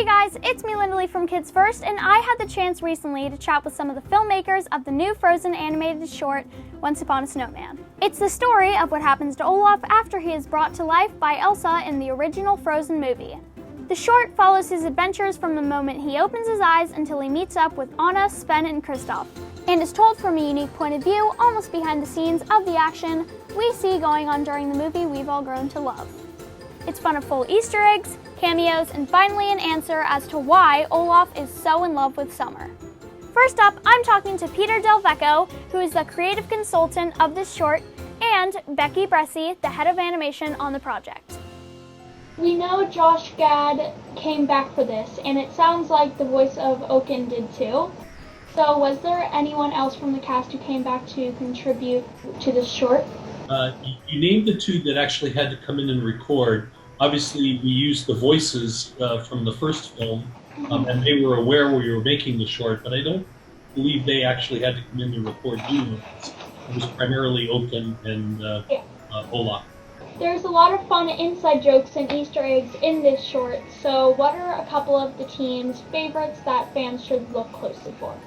guys, it's me Lindalee from Kids First, and I had the chance recently to chat with some of the filmmakers of the new Frozen animated short, Once Upon a Snowman. It's the story of what happens to Olaf after he is brought to life by Elsa in the original Frozen movie. The short follows his adventures from the moment he opens his eyes until he meets up with Anna, Sven, and Kristoff, and is told from a unique point of view, almost behind the scenes of the action we see going on during the movie we've all grown to love. It's fun of full Easter eggs, cameos, and finally an answer as to why Olaf is so in love with Summer. First up, I'm talking to Peter Del Vecho, who is the creative consultant of this short, and Becky Bresee, the head of animation on the project. We know Josh Gad came back for this, and it sounds like the voice of Oaken did too. So was there anyone else from the cast who came back to contribute to this short? You named the two that actually had to come in and record. Obviously, we used the voices from the first film, and they were aware we were making the short, but I don't believe they actually had to come in and record new ones. It was primarily Oaken and Olaf. There's a lot of fun inside jokes and Easter eggs in this short, so what are a couple of the team's favorites that fans should look closely for?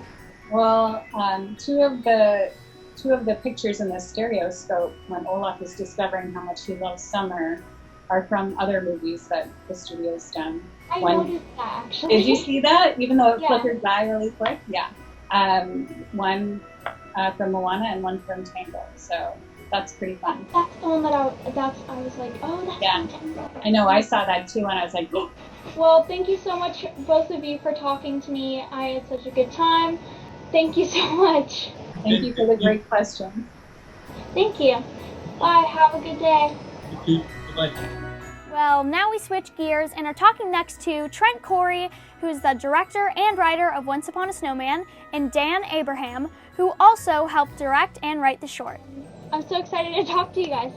Well, two of the pictures in the stereoscope when Olaf is discovering how much he loves Summer are from other movies that the studio's done. I noticed that, actually. Did you see that? Even though it flickered by really quick? Yeah. One from Moana and one from Tango, so that's pretty fun. That's the one that I was like, oh, that's Tango. I know, I saw that too, and I was like, oh. Well, thank you so much, both of you, for talking to me. I had such a good time. Thank you so much. Thank you for the great questions. Thank you. Bye. Have a good day. You too. Bye-bye. Well, now we switch gears and are talking next to Trent Correy, who's the director and writer of Once Upon a Snowman, and Dan Abraham, who also helped direct and write the short. I'm so excited to talk to you guys.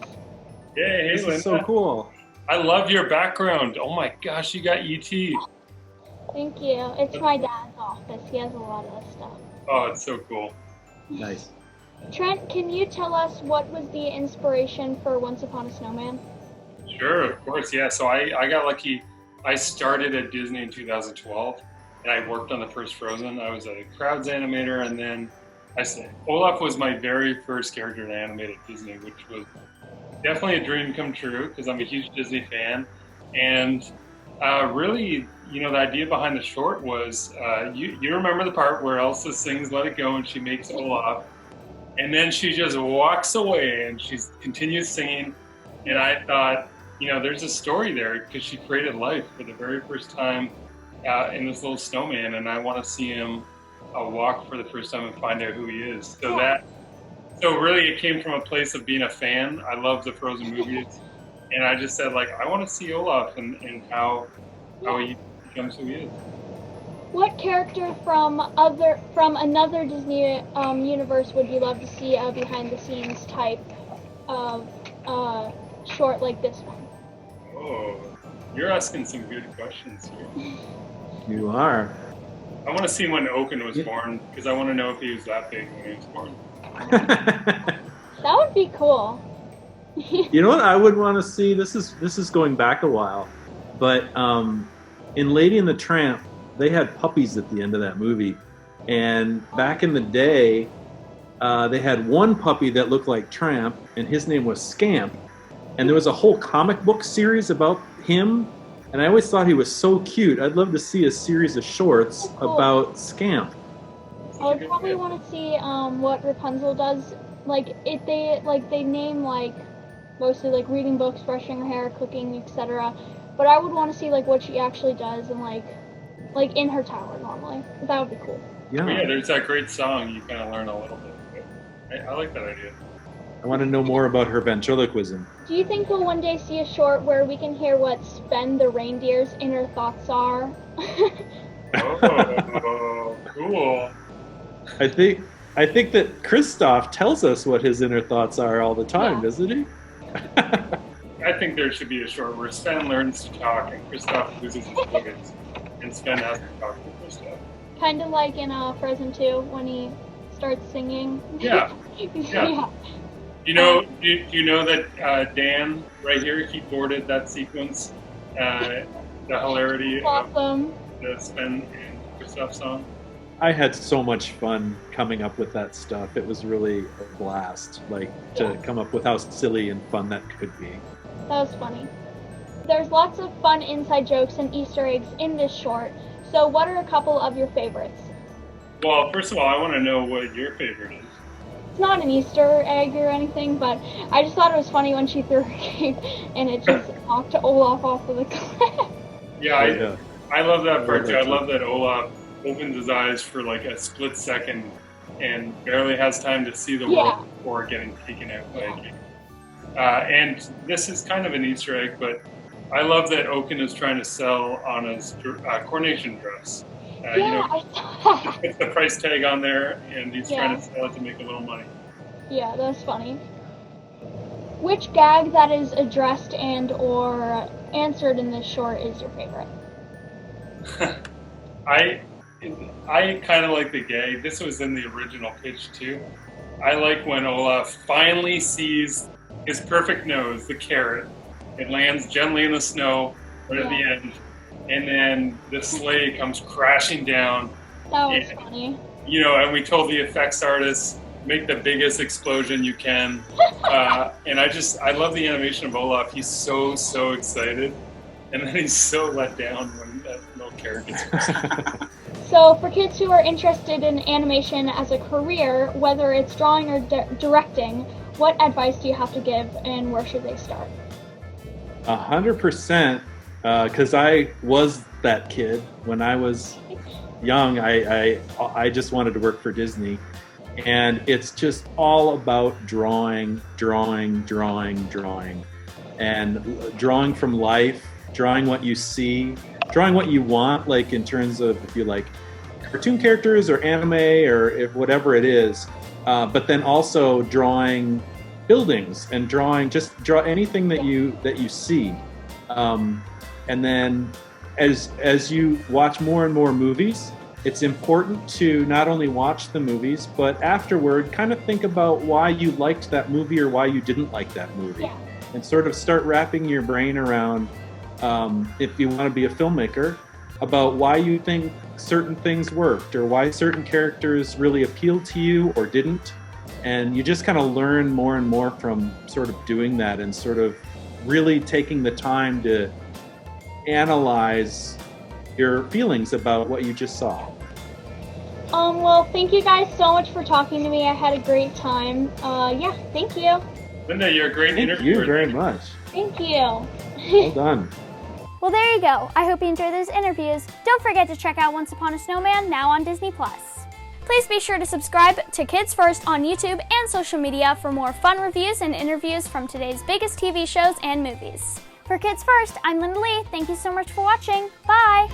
Yeah, hey, this Linda. is so cool. I love your background. Oh my gosh, you got ET. Thank you. It's my dad's office. He has a lot of stuff. Oh, it's so cool. Nice. Trent, can you tell us what was the inspiration for Once Upon a Snowman? Sure, of course, yeah. So I got lucky. I started at Disney in 2012, and I worked on the first Frozen. I was a crowds animator, and then Olaf was my very first character to animate at Disney, which was definitely a dream come true because I'm a huge Disney fan. And really, the idea behind the short was, you remember the part where Elsa sings Let It Go and she makes Olaf, and then she just walks away and she continues singing. And I thought, there's a story there because she created life for the very first time in this little snowman, and I want to see him walk for the first time and find out who he is. So really it came from a place of being a fan. I love the Frozen movies, and I just said, I want to see Olaf and how he becomes who he is. What character from another Disney universe would you love to see a behind-the-scenes type of short like this one? Oh, you're asking some good questions here. You are. I want to see when Oaken was born, because I want to know if he was that big when he was born. That would be cool. You know what I would want to see? This is going back a while, but in Lady and the Tramp, they had puppies at the end of that movie, and back in the day, they had one puppy that looked like Tramp, and his name was Scamp, and there was a whole comic book series about him, and I always thought he was so cute. I'd love to see a series of shorts about Scamp. I would probably want to see what Rapunzel does. They name mostly reading books, brushing her hair, cooking, etc. But I would want to see what she actually does and in her tower normally. That would be cool. Yeah. Yeah, there's that great song. You kind of learn a little bit. I like that idea. I want to know more about her ventriloquism. Do you think we'll one day see a short where we can hear what Sven the reindeer's inner thoughts are? Oh, cool. I think that Kristoff tells us what his inner thoughts are all the time, doesn't he? I think there should be a short where Sven learns to talk and Kristoff loses his focus, and Sven has to talk to Kristoff. Kind of like in Frozen 2 when he starts singing. Yeah. Yeah. You know that Dan right here, he boarded that sequence, the hilarity awesome. the Sven and Gustav song. I had so much fun coming up with that stuff. It was really a blast, like to come up with how silly and fun that could be. That was funny. There's lots of fun inside jokes and Easter eggs in this short, so what are a couple of your favorites? Well, first of all, I want to know what your favorite is. It's not an Easter egg or anything, but I just thought it was funny when she threw her cape and it just knocked Olaf off of the cliff. Yeah, I love that part too. I too. love that Olaf opens his eyes for like a split second and barely has time to see the world before getting taken out by a cape. And this is kind of an Easter egg, but I love that Oaken is trying to sell Anna's coronation dress. I saw that. He puts the price tag on there, and he's trying to sell it to make a little money. Yeah, that's funny. Which gag that is addressed and or answered in this short is your favorite? I kind of like the gag. This was in the original pitch too. I like when Olaf finally sees his perfect nose, the carrot. It lands gently in the snow right at the end, and then the sleigh comes crashing down. That was funny. You know, and we told the effects artists, make the biggest explosion you can. And I love the animation of Olaf. He's so excited, and then he's so let down when that little carrot gets crushed. So for kids who are interested in animation as a career, whether it's drawing or directing, what advice do you have to give and where should they start? 100%, because I was that kid when I was young. I just wanted to work for Disney, and it's just all about drawing, and drawing from life, drawing what you see, drawing what you want, like in terms of if you like cartoon characters or anime or if whatever it is, but then also drawing buildings and draw anything that you see, and then as you watch more and more movies, it's important to not only watch the movies but afterward kind of think about why you liked that movie or why you didn't like that movie, and sort of start wrapping your brain around, if you want to be a filmmaker, about why you think certain things worked or why certain characters really appealed to you or didn't. And you just kind of learn more and more from sort of doing that and sort of really taking the time to analyze your feelings about what you just saw. Well, thank you guys so much for talking to me. I had a great time. Thank you. Linda, you're a great interviewer. Thank you very much. Thank you. Well done. Well, there you go. I hope you enjoyed those interviews. Don't forget to check out Once Upon a Snowman, now on Disney+. Please be sure to subscribe to Kids First on YouTube and social media for more fun reviews and interviews from today's biggest TV shows and movies. For Kids First, I'm Lindalee. Thank you so much for watching. Bye!